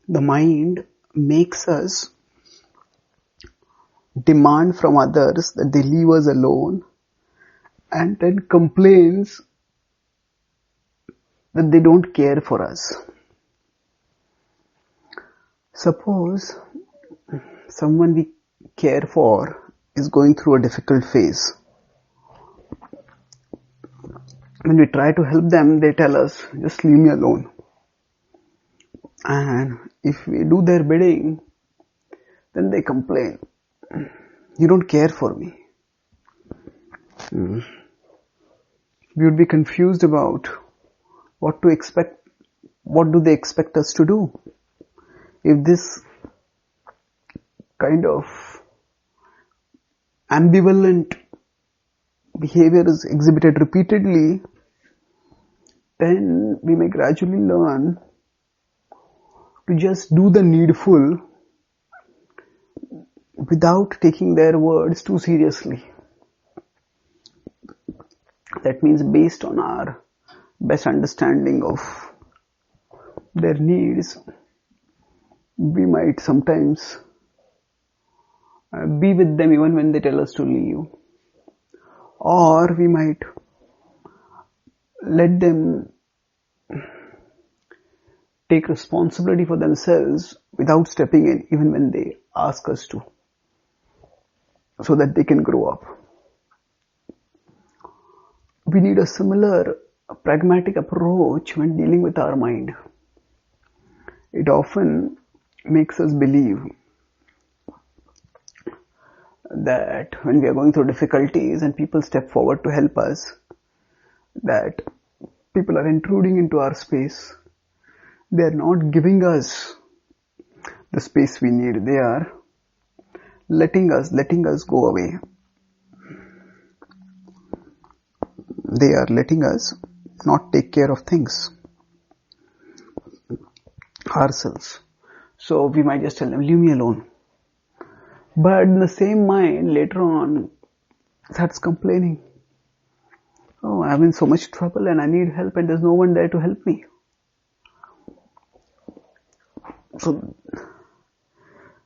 the mind makes us demand from others that they leave us alone, and then complains that they don't care for us. Suppose someone we care for is going through a difficult phase. When we try to help them, they tell us, just leave me alone. And if we do their bidding, then they complain, you don't care for me. We would be confused about what to expect. What do they expect us to do? If this kind of ambivalent behavior is exhibited repeatedly, then we may gradually learn to just do the needful without taking their words too seriously. That means based on our best understanding of their needs, we might sometimes be with them even when they tell us to leave. Or we might let them take responsibility for themselves without stepping in even when they ask us to, so that they can grow up. We need a similar pragmatic approach when dealing with our mind. It often makes us believe that when we are going through difficulties and people step forward to help us, that people are intruding into our space. They are not giving us the space we need. They are letting us go away. They are letting us not take care of things ourselves. So we might just tell them, leave me alone. But in the same mind, later on, starts complaining. Oh, I'm in so much trouble and I need help and there's no one there to help me. So,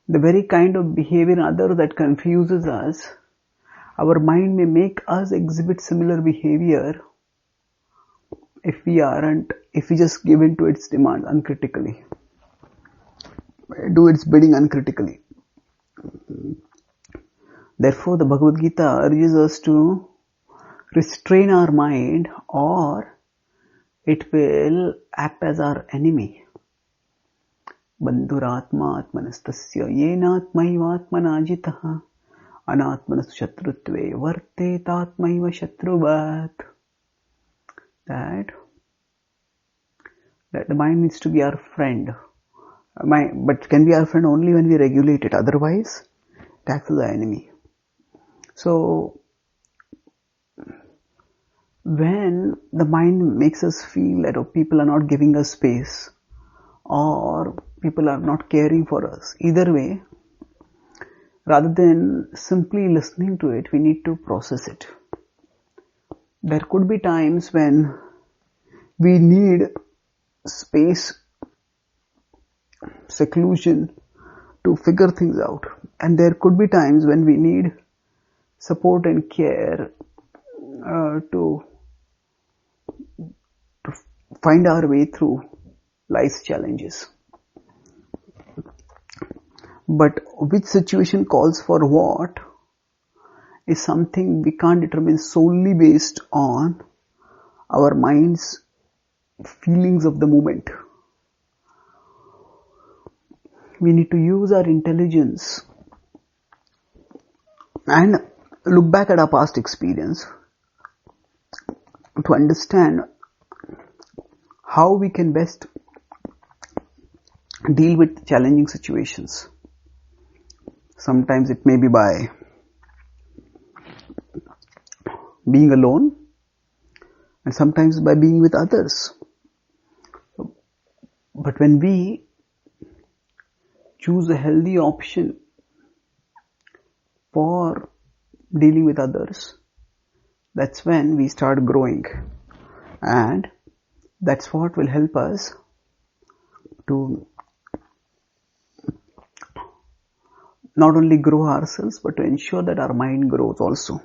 the very kind of behavior in others that confuses us, our mind may make us exhibit similar behavior if we just give in to its demand uncritically. Do its bidding uncritically. Therefore, the Bhagavad-gita urges us to restrain our mind, or it will act as our enemy. Bandhuratma atmanastasya yenatmaivatmana jitaha anatmanas shatrutve vartetatmaiva shatruvat. That the mind needs to be our friend. But can be our friend only when we regulate it. Otherwise, it acts as our enemy. So, when the mind makes us feel that people are not giving us space, or people are not caring for us, either way, rather than simply listening to it, we need to process it. There could be times when we need space, seclusion to figure things out, and there could be times when we need support and care to find our way through life's challenges. But which situation calls for what is something we can't determine solely based on our mind's feelings of the moment. We need to use our intelligence and look back at our past experience to understand how we can best deal with challenging situations. Sometimes it may be by being alone, and sometimes by being with others. But when we choose a healthy option for dealing with others, that's when we start growing, and that's what will help us to not only grow ourselves, but to ensure that our mind grows also.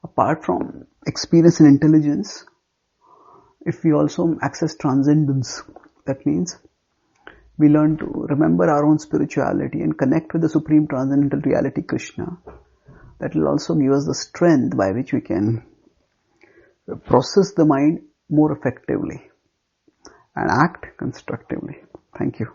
Apart from experience and intelligence, if we also access transcendence, that means we learn to remember our own spirituality and connect with the supreme transcendental reality, Krishna. That will also give us the strength by which we can process the mind more effectively and act constructively. Thank you.